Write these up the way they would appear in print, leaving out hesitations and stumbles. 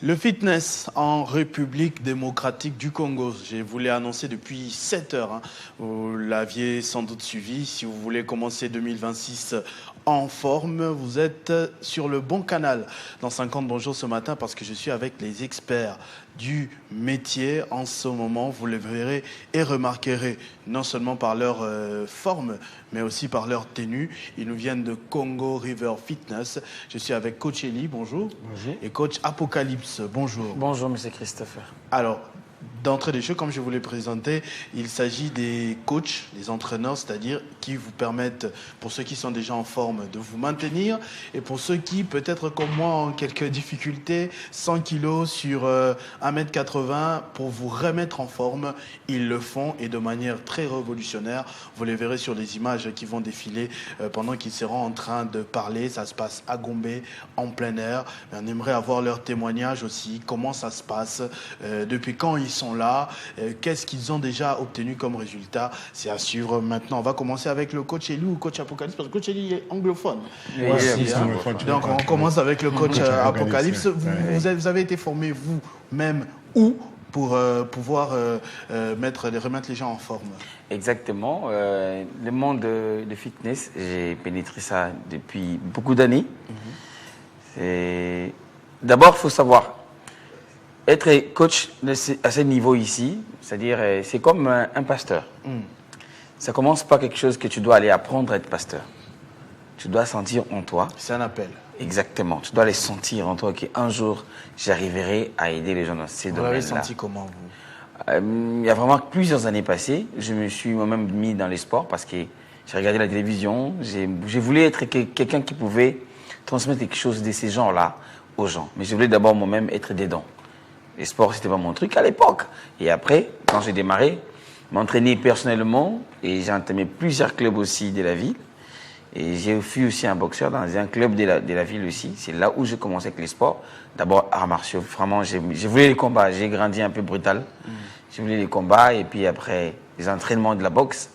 Le fitness en République démocratique du Congo. Je vous l'ai annoncé depuis 7 heures. Vous l'aviez sans doute suivi. Si vous voulez commencer 2026 en forme, vous êtes sur le bon canal. Dans 50 bonjours ce matin, parce que je suis avec les experts du métier en ce moment. Vous les verrez et remarquerez non seulement par leur forme, mais aussi par leur tenue. Ils nous viennent de Congo River Fitness. Je suis avec Coach Eli, bonjour. Bonjour. Et Coach Apocalypse, bonjour. Bonjour, monsieur Christopher. Alors, d'entrée des jeux, comme je vous l'ai présenté, il s'agit des coachs, des entraîneurs, c'est-à-dire qui vous permettent, pour ceux qui sont déjà en forme, de vous maintenir, et pour ceux qui, peut-être comme moi, ont quelques difficultés, 100 kilos sur 1m80, pour vous remettre en forme, ils le font, et de manière très révolutionnaire. Vous les verrez sur les images qui vont défiler pendant qu'ils seront en train de parler. Ça se passe à Gombe, en plein air. On aimerait avoir leur témoignage aussi, comment ça se passe, depuis quand ils sont là, qu'est-ce qu'ils ont déjà obtenu comme résultat. C'est à suivre maintenant. On va commencer avec le coach Eli ou coach Apocalypse, parce que le coach Eli est anglophone. Oui, c'est anglophone. Donc on commence avec le coach Apocalypse. Vous avez été formé vous-même où pour pouvoir remettre les gens en forme? Exactement. Le monde de fitness, j'ai pénétré ça depuis beaucoup d'années. D'abord, il faut savoir, être coach à ce niveau ici, c'est-à-dire, c'est comme un pasteur. Ça commence par quelque chose que tu dois aller apprendre à être pasteur. Tu dois sentir en toi. C'est un appel. Exactement. Tu dois les sentir en toi qu'un jour, j'arriverai à aider les gens dans ces domaines-là. Vous l'avez senti comment, vous? Il y a vraiment plusieurs années passées, je me suis moi-même mis dans les sports parce que j'ai regardé la télévision. J'ai voulu être quelqu'un qui pouvait transmettre quelque chose de ces gens-là aux gens. Mais je voulais d'abord moi-même être dedans. Les sports, c'était pas mon truc à l'époque. Et après, quand j'ai démarré, m'entraîner personnellement, et j'ai entamé plusieurs clubs aussi de la ville. Et j'ai fui aussi un boxeur dans un club de la ville aussi. C'est là où j'ai commencé avec les sports. D'abord, arts martiaux. Vraiment, je voulais les combats. J'ai grandi un peu brutal. Je voulais les combats. Et puis après, les entraînements de la boxe,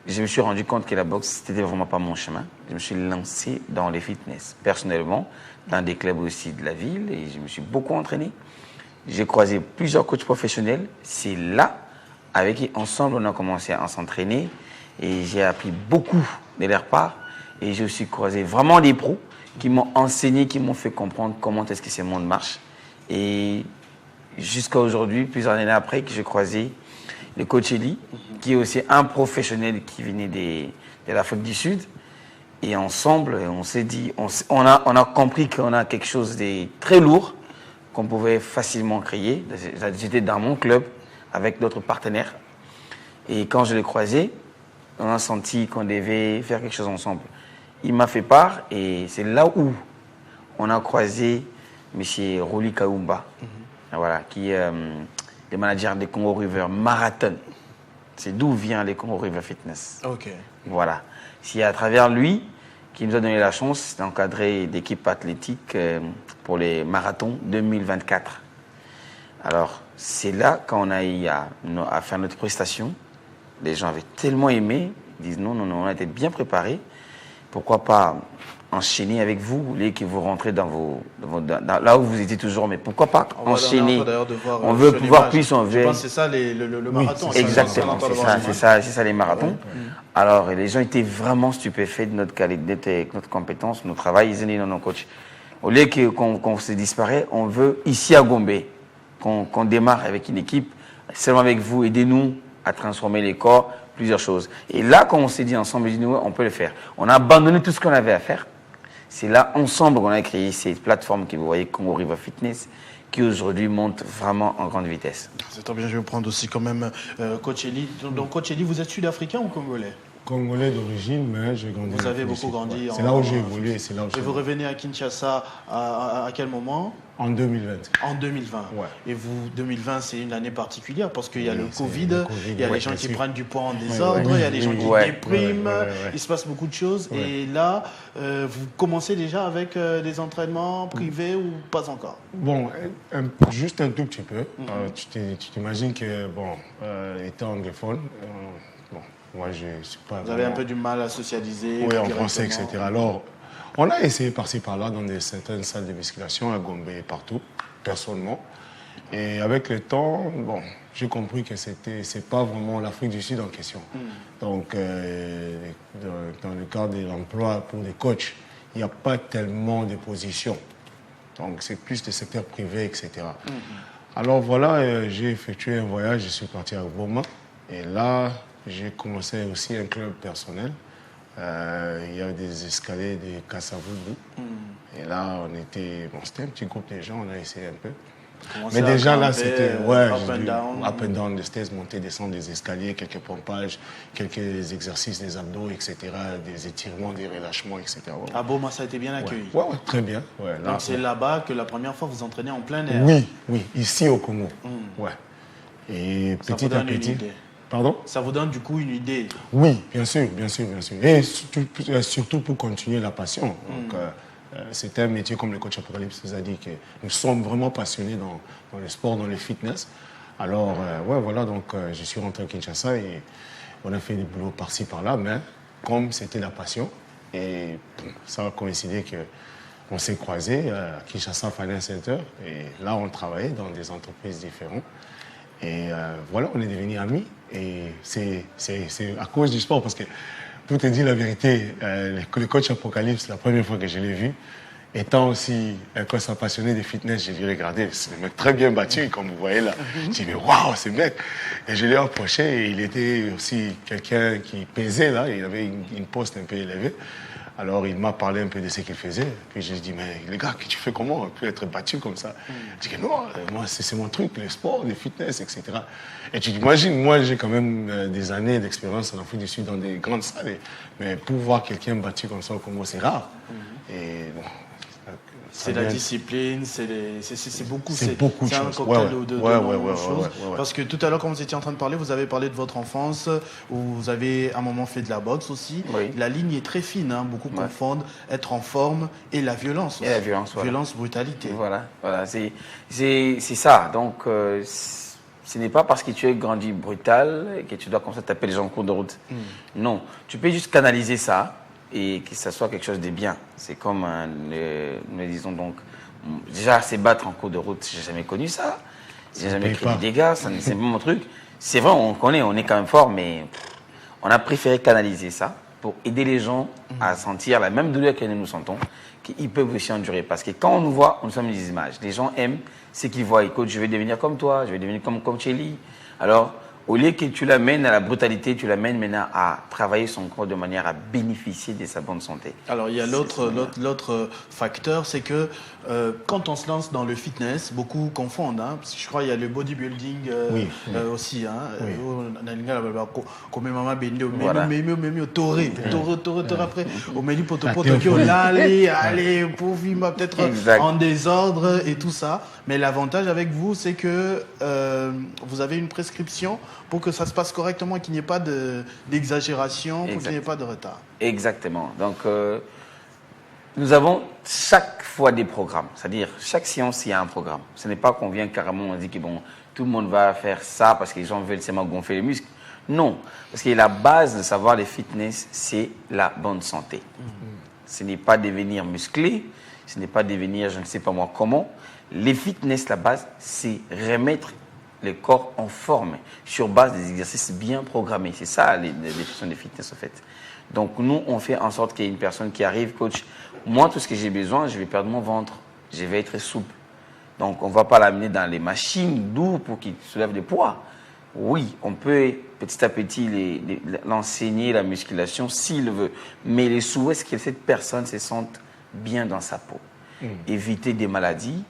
je me suis rendu compte que la boxe, c'était vraiment pas mon chemin. Je me suis lancé dans les fitness, personnellement, dans des clubs aussi de la ville. Et je me suis beaucoup entraîné. J'ai croisé plusieurs coachs professionnels. C'est là, avec qui, ensemble, on a commencé à s'entraîner. Et j'ai appris beaucoup de leur part. Et j'ai aussi croisé vraiment des pros qui m'ont enseigné, qui m'ont fait comprendre comment est-ce que ce monde marche. Et jusqu'à aujourd'hui, plusieurs années après, que j'ai croisé le coach Eli, qui est aussi un professionnel qui venait de l'Afrique du Sud. Et ensemble, on s'est dit, on a compris qu'on a quelque chose de très lourd qu'on pouvait facilement créer. J'étais dans mon club avec d'autres partenaires. Et quand je l'ai croisé, on a senti qu'on devait faire quelque chose ensemble. Il m'a fait part et c'est là où on a croisé M. Roli Kaumba, voilà, qui est le manager des Congo River Marathon. C'est d'où vient les Congo River Fitness. Ok. Voilà. C'est à travers lui qui nous a donné la chance d'encadrer d'équipes athlétiques pour les marathons 2024. Alors, c'est là, quand on a eu à faire notre prestation, les gens avaient tellement aimé, ils disent non, on a été bien préparés. Pourquoi pas enchaîner avec vous, que vous rentrez dans là où vous étiez toujours, mais pourquoi pas enchaîner? On veut pouvoir plus, on veut. Je pense que c'est ça le marathon. Exactement, c'est ça les marathons. Alors, les gens étaient vraiment stupéfaits de notre qualité, de notre compétence, notre travail. Ils ont dit non, coach. Au lieu qu'on se disparaît, on veut ici à Gombe, qu'on démarre avec une équipe, seulement avec vous, aidez-nous à transformer les corps, plusieurs choses. Et là, quand on s'est dit ensemble, on peut le faire. On a abandonné tout ce qu'on avait à faire. C'est là, ensemble, qu'on a créé cette plateforme que vous voyez, Congo River Fitness, qui aujourd'hui monte vraiment en grande vitesse. C'est très bien, je vais prendre aussi quand même Coach Eli. Donc, Coach Eli, vous êtes sud-africain ou congolais? Congolais d'origine, mais j'ai grandi. Vous avez beaucoup grandi. C'est là où j'ai évolué. Et vous revenez à Kinshasa à quel moment? En 2020. En 2020. Ouais. Et vous, 2020, c'est une année particulière parce qu'il y a le Covid, il y a les gens qui prennent du poids en désordre, il y a les gens qui dépriment, il se passe beaucoup de choses. Et là, vous commencez déjà avec des entraînements privés ou pas encore? Bon, juste un tout petit peu. Tu t'imagines que, bon, étant anglophone, bon, moi je ne suis pas. Vous avez un peu du mal à socialiser? Oui, en français, etc. Alors, on a essayé par-ci par-là dans certaines salles de musculation à Gombe et partout. personnellement. Et avec le temps, bon, j'ai compris que c'est pas vraiment l'Afrique du Sud en question. Donc, dans le cadre de l'emploi pour des coachs, il n'y a pas tellement de positions. Donc, c'est plus des secteurs privés, etc. Alors voilà, j'ai effectué un voyage, je suis parti à Goma. Et là, j'ai commencé aussi un club personnel. Il y avait des escaliers de Kassavubu. Et là, c'était un petit groupe de gens, on a essayé un peu. Mais déjà là, c'était up and down, des stairs, monter, descendre des escaliers, quelques pompages, quelques exercices des abdos, etc., des étirements, des relâchements, etc. Ouais. À Boma, ça a été bien accueilli. Ouais, très bien. Ouais, là, donc c'est là-bas que la première fois vous entraînez en plein air. Oui, ici au Congo. Ouais. Et ça petit à petit. Pardon? Ça vous donne du coup une idée? Oui, bien sûr. Et surtout pour continuer la passion. Donc, c'est un métier comme le coach Apocalypse nous a dit que nous sommes vraiment passionnés dans le sport, dans le fitness. Alors, voilà, donc je suis rentré à Kinshasa et on a fait des boulots par-ci, par-là, mais comme c'était la passion, et ça a coïncidé qu'on s'est croisés à Kinshasa Finance Center, et là, on travaillait dans des entreprises différentes. Et voilà, on est devenus amis, et c'est à cause du sport, parce que pour te dire la vérité, le coach Apocalypse, la première fois que je l'ai vu, étant aussi un coach passionné de fitness, j'ai vu regarder, c'est un mec très bien battu, comme vous voyez là. J'ai dit, mais waouh, ce mec! Et je l'ai approché, et il était aussi quelqu'un qui pesait là, il avait une poste un peu élevée. Alors il m'a parlé un peu de ce qu'il faisait. Puis je lui ai dit, mais les gars, que tu fais comment? On peut être battu comme ça. Je dis que non, moi c'est mon truc, le sport, le fitness, etc. Et tu t'imagines, moi j'ai quand même des années d'expérience en Afrique du Sud dans des grandes salles. Mais pour voir quelqu'un battu comme ça au Congo, c'est rare. Et bon, c'est la discipline, c'est beaucoup. C'est un choses. cocktail de choses. Parce que tout à l'heure, quand vous étiez en train de parler, vous avez parlé de votre enfance, où vous avez à un moment fait de la boxe aussi. Oui. La ligne est très fine, hein. Beaucoup confondent être en forme et la violence aussi. Et la violence, voilà. Violence, brutalité. Voilà. C'est ça. Donc, ce n'est pas parce que tu es grandi brutal que tu dois comme ça taper les gens en cours de route. Non, tu peux juste canaliser ça et que ça soit quelque chose de bien. C'est comme, nous disons donc, déjà, c'est battre en cours de route, j'ai jamais connu ça. J'ai jamais créé des dégâts, c'est pas mon truc. C'est vrai, on connaît, on est quand même fort, mais on a préféré canaliser ça pour aider les gens à sentir la même douleur que nous sentons, qu'ils peuvent aussi endurer. Parce que quand on nous voit, nous sommes des images. Les gens aiment ce qu'ils voient. Écoute, je vais devenir comme toi, je vais devenir comme Chelly. Alors, au lieu que tu l'amènes à la brutalité, tu l'amènes maintenant à travailler son corps de manière à bénéficier de sa bonne santé. Alors, il y a l'autre facteur, c'est que quand on se lance dans le fitness, beaucoup confondent. Hein, parce que je crois qu'il y a le bodybuilding aussi. Comme maman béni, au toré après, au menu potopoto, allez, pour vivre peut-être en désordre et tout ça. Mais l'avantage avec vous, c'est que vous avez une prescription pour que ça se passe correctement et qu'il n'y ait pas d'exagération, pour qu'il n'y ait pas de retard. Exactement. Donc, nous avons chaque fois des programmes. C'est-à-dire, chaque séance, il y a un programme. Ce n'est pas qu'on vient carrément, on dit que bon, tout le monde va faire ça parce que les gens veulent seulement gonfler les muscles. Non. Parce que la base de savoir le fitness, c'est la bonne santé. Ce n'est pas devenir musclé, ce n'est pas devenir je ne sais pas moi comment. Les fitness, la base, c'est remettre le corps en forme sur base des exercices bien programmés. C'est ça les définitions de fitness en fait. Donc nous, on fait en sorte qu'il y ait une personne qui arrive, coach, moi tout ce que j'ai besoin, je vais perdre mon ventre, je vais être souple. Donc on ne va pas l'amener dans les machines lourdes pour qu'il soulève des poids. Oui, on peut petit à petit l'enseigner la musculation s'il veut, mais le souhait c'est que cette personne se sente bien dans sa peau. Éviter des maladies,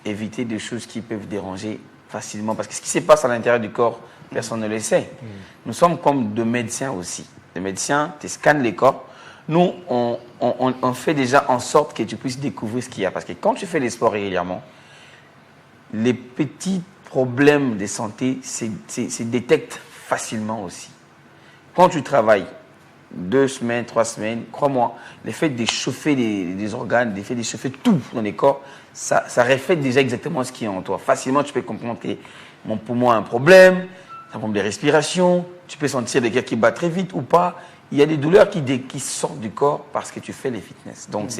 éviter des choses qui peuvent déranger facilement. Parce que ce qui se passe à l'intérieur du corps, personne ne le sait. Nous sommes comme des médecins aussi. Les médecins te scannent les corps. Nous, on fait déjà en sorte que tu puisses découvrir ce qu'il y a. Parce que quand tu fais les sports régulièrement, les petits problèmes de santé se détectent facilement aussi. Quand tu travailles 2 semaines, 3 semaines, crois-moi, le fait d'échauffer des organes, le fait d'échauffer tout dans les corps, ça reflète déjà exactement ce qui est en toi. Facilement, tu peux comprendre que mon poumon a un problème de respiration, tu peux sentir des cœurs qui battent très vite ou pas. Il y a des douleurs qui sortent du corps parce que tu fais les fitness. Donc,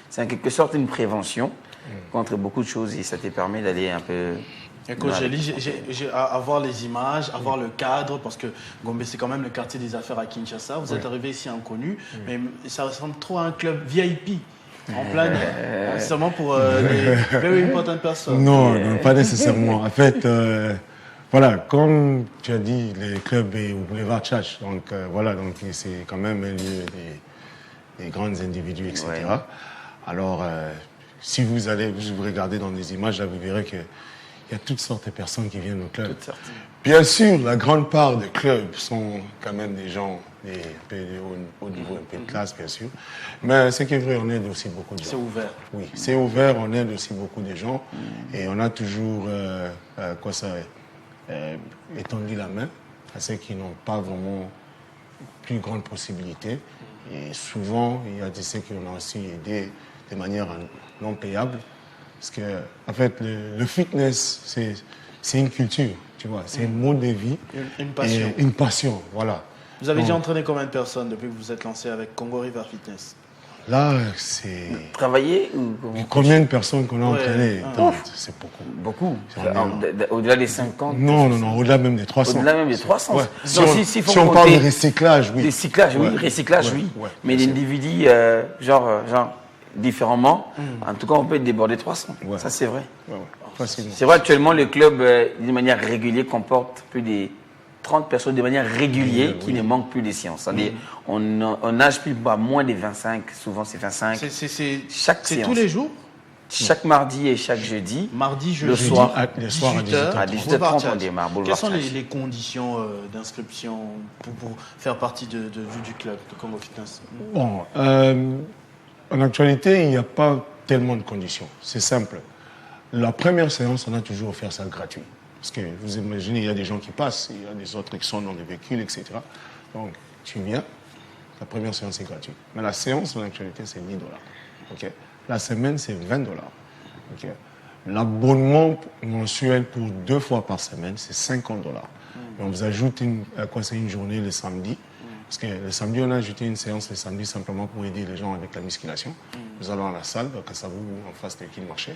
c'est en quelque sorte une prévention. contre beaucoup de choses et ça te permet d'aller un peu... Écoute, à voir les images, à voir le cadre, parce que Gombe, c'est quand même le quartier des affaires à Kinshasa. Vous êtes arrivé ici inconnu, mais ça ressemble trop à un club VIP. En plein air, seulement pour les very important personnes. Non, non, pas nécessairement. En fait, voilà, comme tu as dit, les clubs est au boulevard Tchatch. Donc voilà, donc c'est quand même un lieu des grands individus, etc. Ouais. Alors, si vous regardez dans les images, là, vous verrez qu'il y a toutes sortes de personnes qui viennent au club. Toutes sortes. Bien sûr, la grande part des clubs sont quand même des gens un peu de haut niveau, un peu de classe, bien sûr. Mais ce qui est vrai, on aide aussi beaucoup de gens. C'est ouvert. Oui, c'est ouvert, on aide aussi beaucoup de gens. Et on a toujours, étendu la main à ceux qui n'ont pas vraiment plus grande possibilité. Et souvent, il y a de ceux qui ont aussi aidé de manière non payable. Parce que, en fait, le fitness, c'est une culture, tu vois, c'est un mode de vie. Une passion. Et une passion, voilà. Vous avez déjà entraîné combien de personnes depuis que vous êtes lancé avec Congo River Fitness? Là, c'est... Travailler ou Combien de personnes qu'on a entraînées? C'est beaucoup. Beaucoup. Au-delà des 50. Non, au-delà même des 300. Au-delà même des 300. Ouais. Donc, Si on parle de recyclage, oui. Recyclage, oui. Ouais. Recyclage, oui. Ouais. Mais l'individu, genre, différemment, en tout cas, on peut déborder 300. Ouais. Ça, c'est vrai. Ouais, facilement. C'est vrai, actuellement, le club, d'une manière régulière, comporte plus de 30 personnes de manière régulière qui ne manquent plus des séances. C'est-à-dire, on nage plus à moins de 25, souvent c'est 25. Chaque C'est séance. tous les jours? Chaque mardi et chaque jeudi. Mardi, jeudi, le soir, à 18h30. à 18h30, on démarre. Quelles sont Boulevard les conditions d'inscription pour faire partie du club de Congo Fitness? Bon, en actualité, il n'y a pas tellement de conditions. C'est simple. La première séance, on a toujours offert ça gratuit. Parce que vous imaginez, il y a des gens qui passent, il y a des autres qui sont dans des véhicules, etc. Donc, tu viens, la première séance est gratuite. Mais la séance, en actualité, c'est $10. Okay? La semaine, c'est $20. Okay? L'abonnement mensuel pour 2 fois par semaine, c'est $50. Et on vous ajoute une journée le samedi. Parce que le samedi, on a ajouté une séance le samedi simplement pour aider les gens avec la musculation. Nous allons à la salle, donc ça vous en face de qui le marché.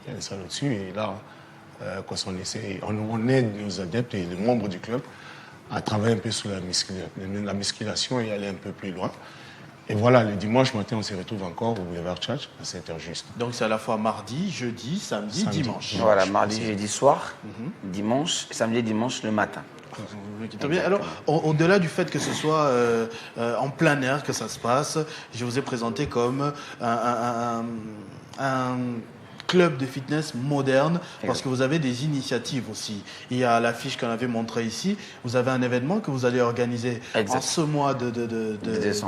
Il y a des salles au-dessus. Et là, on aide nos adeptes et les membres du club à travailler un peu sur la musculation et aller un peu plus loin. Et voilà, le dimanche matin, on se retrouve encore au boulevard Tchatch à 7h juste. Donc c'est à la fois mardi, jeudi, samedi, dimanche. Voilà, mardi, jeudi soir, dimanche, samedi, dimanche le matin. Bien. Alors, au-delà du fait que ce soit en plein air que ça se passe, je vous ai présenté comme un club de fitness moderne, parce que vous avez des initiatives aussi. Il y a l'affiche qu'on avait montrée ici. Vous avez un événement que vous allez organiser en ce mois de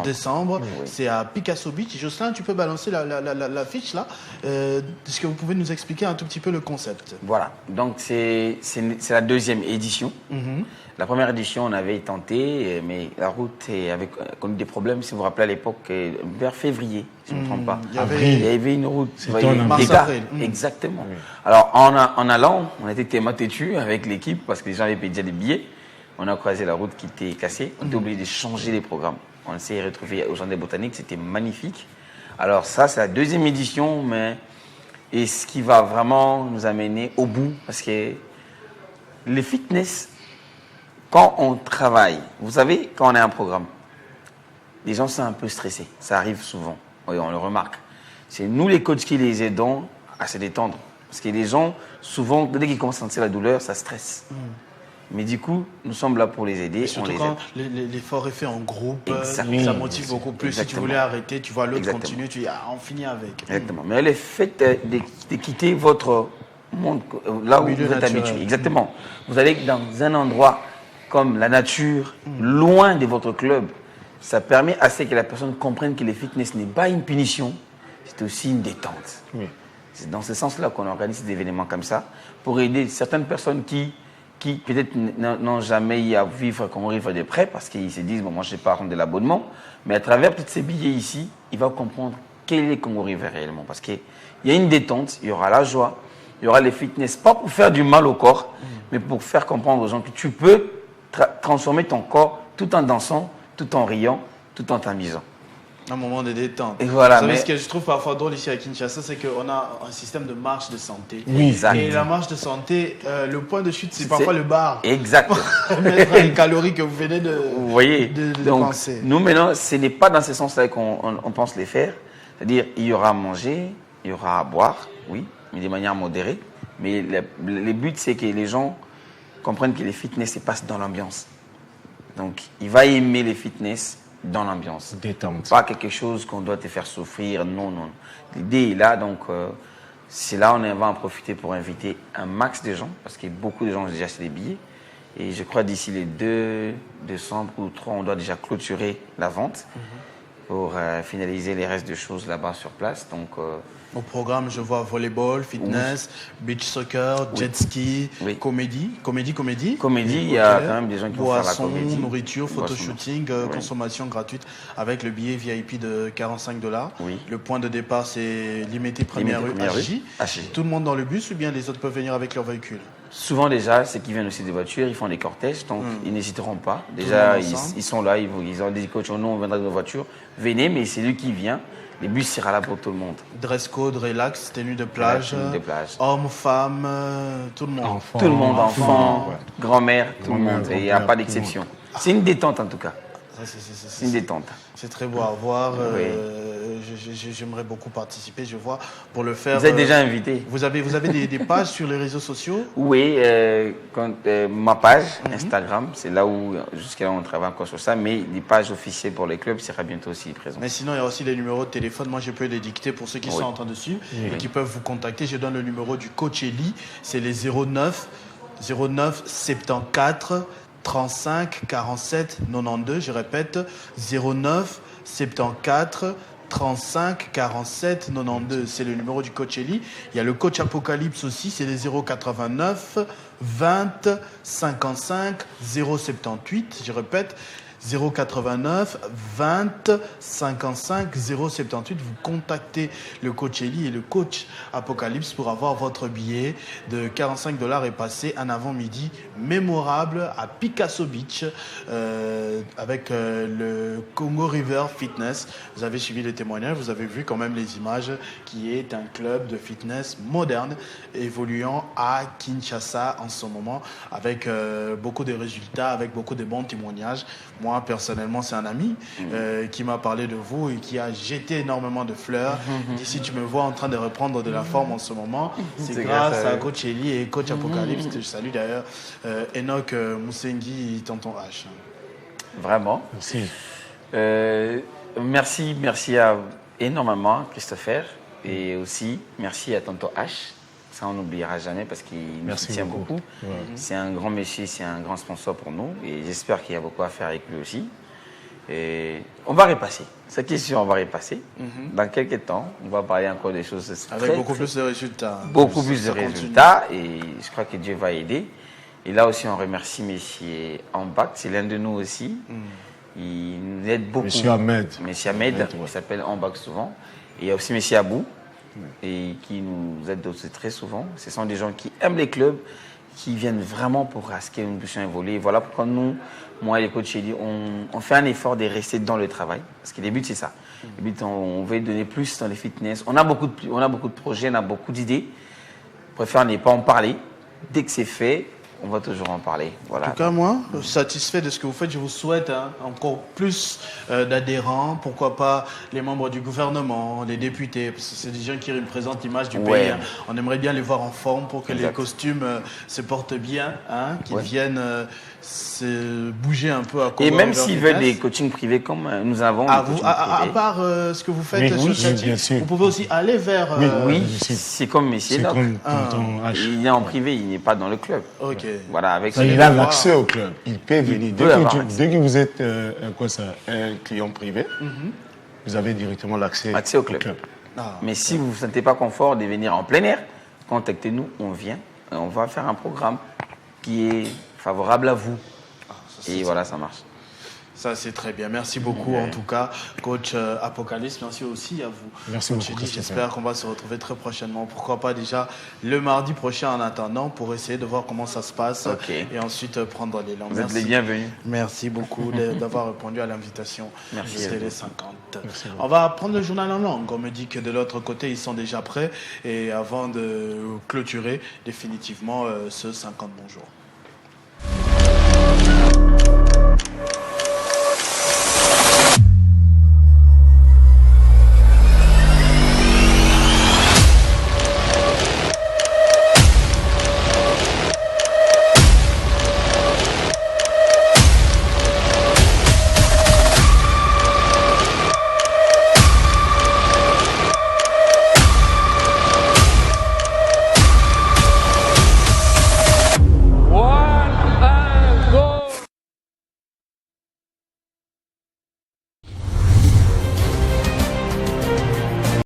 décembre. Oui. C'est à Picasso Beach. Jocelyn, tu peux balancer l'affiche là. Est-ce que vous pouvez nous expliquer un tout petit peu le concept? Voilà. Donc, c'est la 2e édition. La première édition, on avait tenté, mais la route avait connu des problèmes. Si vous vous rappelez à l'époque, vers février, si je ne me trompe pas. Il y avait une route. Mars-avril. Exactement. Alors, en allant, on était tellement têtus avec l'équipe parce que les gens avaient payé déjà des billets. On a croisé la route qui était cassée. On était obligé de changer les programmes. On s'est retrouvé au Jardin botanique. C'était magnifique. Alors, ça, c'est la 2e édition, et ce qui va vraiment nous amener au bout, parce que le fitness, quand on travaille, vous savez, quand on a un programme, les gens sont un peu stressés. Ça arrive souvent. Oui, on le remarque. C'est nous, les coachs, qui les aidons à se détendre. Parce que les gens, souvent, dès qu'ils commencent à sentir la douleur, ça stresse. Mais du coup, nous sommes là pour les aider. Et surtout quand l'effort est fait en groupe, ça motive beaucoup plus. Exactement. Si tu voulais arrêter, tu vois l'autre Exactement. continuer, tu dis on finit avec. Exactement. Mais le fait de quitter votre monde, là où vous êtes habitué. Exactement. Vous allez dans un endroit comme la nature, loin de votre club. Ça permet à ce que la personne comprenne que le fitness n'est pas une punition, c'est aussi une détente. Oui. C'est dans ce sens-là qu'on organise des événements comme ça, pour aider certaines personnes qui peut-être n'ont jamais eu à vivre Congo River de près, parce qu'ils se disent, bon, moi je ne vais pas rendre de l'abonnement, mais à travers tous ces billets ici, il va comprendre quel est Congo River réellement. Parce qu'il y a une détente, il y aura la joie, il y aura le fitness, pas pour faire du mal au corps, mais pour faire comprendre aux gens que tu peux transformer ton corps tout en dansant, tout en riant, tout en t'amusant. Un moment de détente. Et voilà, Vous savez, mais- ce que je trouve parfois drôle ici à Kinshasa, c'est qu'on a un système de marche de santé. Oui, Exact. Et la marche de santé, le point de chute, c'est C'est- parfois le bar. Exact. Mettre les calories que vous venez de, Vous voyez, de donc penser. nous maintenant, ce n'est pas dans ce sens-là qu'on pense les faire. C'est-à-dire, il y aura à manger, il y aura à boire, oui, mais de manière modérée. Mais le but, c'est que les gens comprennent que les fitness se passent dans l'ambiance. Donc, il va aimer les fitness dans l'ambiance. Détente. Pas quelque chose qu'on doit te faire souffrir, non, non. L'idée est là, donc c'est là on va en profiter pour inviter un max de gens, parce que beaucoup de gens ont déjà acheté des billets. Et je crois d'ici les 2 décembre ou 3, on doit déjà clôturer la vente pour finaliser les restes de choses là-bas sur place. Donc, Au programme, je vois volleyball, fitness, beach soccer, jet ski, Oui. comédie. comédie, il y a Ok. quand même des gens qui vont faire la Boisson, comédie. nourriture, Boisson. photoshooting, Oui. consommation gratuite avec le billet VIP de 45 $. Oui. Le point de départ, c'est limité première rue, Première rue, HJ. HJ. Tout le monde dans le bus ou bien les autres peuvent venir avec leur véhicule? Souvent déjà, ceux qui viennent aussi des voitures, ils font des cortèges, donc ils n'hésiteront pas. le Déjà, monde ensemble. ils sont là, ils ont des coachs, nous on viendra de nos voitures. Venez, mais c'est lui qui vient. Le bus sera là pour tout le monde. Dress code, relax, tenue de plage, tenue de plage. hommes, femmes, tout le monde. Enfants, Tout le monde, enfants, ouais. grand-mère, tout le Grand-mère, monde. Et il n'y a grand-père, pas tout le d'exception. C'est une détente en tout cas. Ça, C'est une détente. c'est très beau à voir. Oui. J'aimerais beaucoup participer. Je vois pour le faire. Vous êtes déjà invité. Vous avez des pages sur les réseaux sociaux? Oui, ma page Instagram, c'est là où jusqu'à là on travaille encore sur ça, mais les pages officielles pour les clubs sera bientôt aussi présent. Mais sinon, il y a aussi les numéros de téléphone. Moi, je peux les dicter pour ceux qui Oui. sont en train dessus et qui peuvent vous contacter. Je donne le numéro du coach Eli. C'est les 09 74 35 47 92. Je répète, 09 74 35 47 92. C'est le numéro du coach Eli. Il y a le coach Apocalypse aussi. C'est les 089 20 55 078. Je répète, 089 20 55 078. Vous contactez le coach Eli et le coach Apocalypse pour avoir votre billet de 45 $ et passer un avant-midi mémorable à Picasso Beach avec le Congo River Fitness. Vous avez suivi les témoignages, vous avez vu quand même les images qui est un club de fitness moderne évoluant à Kinshasa en ce moment avec beaucoup de résultats, avec beaucoup de bons témoignages. Moi, personnellement, c'est un ami qui m'a parlé de vous et qui a jeté énormément de fleurs. D'ici, tu me vois en train de reprendre de la forme en ce moment. C'est C'est grâce grâce à à eux. Coach Eli et Coach Apocalypse. Je salue d'ailleurs Enoch Moussengi, tonton H. Vraiment. Merci. Merci énormément Christopher et aussi merci à tonton H. Ça on n'oubliera jamais parce qu'il nous Merci soutient beaucoup. beaucoup. Ouais. C'est un grand monsieur, c'est un grand sponsor pour nous et j'espère qu'il y a beaucoup à faire avec lui aussi. Et on va repasser. Cette question, on va repasser. Dans quelques temps, on va parler encore des choses Avec très, beaucoup très- plus de résultats. beaucoup plus de Ça continue. résultats et je crois que Dieu va aider. Et là aussi, on remercie Monsieur Ambac, c'est l'un de nous aussi. Il nous aide beaucoup. Monsieur Ahmed. Monsieur Ahmed, Ahmed, ouais. il s'appelle Ambac souvent. Et il y a aussi Monsieur Abou, et qui nous aide aussi très souvent. Ce sont des gens qui aiment les clubs, qui viennent vraiment pour à ce que nous puissions évoluer. Voilà pourquoi nous, moi et les coachs Eli, on fait un effort de rester dans le travail. Parce que le but, c'est ça. Le but, on veut donner plus dans les fitness. On a beaucoup de projets, on a beaucoup d'idées. On préfère ne pas en parler. Dès que c'est fait, on va toujours en parler. Voilà. En tout cas, moi, satisfait de ce que vous faites, je vous souhaite encore plus d'adhérents, pourquoi pas les membres du gouvernement, les députés, parce que c'est des gens qui représentent l'image du Ouais. pays. Hein. On aimerait bien les voir en forme pour que les Exact. costumes se portent bien, hein, qu'ils Ouais. viennent se bouger un peu à Et Congo même River s'ils veulent des Fitness. coachings privés comme nous avons À, des vous, coachings à privés. part ce que vous faites Oui, sur oui, Tchatchi, bien sûr. vous pouvez aussi aller vers... Oui, Oui, c'est- c'est comme Messier C'est Enoch. comme tonton H. Il est en privé, il n'est pas dans le club. Ok. Voilà, avec Ça, il a l'accès au club. Il peut venir. peut avoir accès. Dès que vous êtes un client privé, vous avez directement l'accès Accès au club. Ah. Mais si vous ne vous sentez pas confort de venir en plein air, contactez-nous, on vient. Et on va faire un programme qui est favorable à vous. Et voilà, ça marche. Ça, c'est très bien. Merci beaucoup, en tout cas, coach Apocalypse. Merci aussi à vous. Merci beaucoup, Christopher. J'espère qu'on va se retrouver très prochainement. Pourquoi pas déjà le mardi prochain en attendant pour essayer de voir comment ça se passe et ensuite prendre l'élan. Vous êtes les bienvenus. Merci beaucoup d'avoir répondu à l'invitation Merci de à vous. Télé 50. On va prendre le journal en langue. On me dit que de l'autre côté, ils sont déjà prêts. Et avant de clôturer définitivement ce 50 bonjours.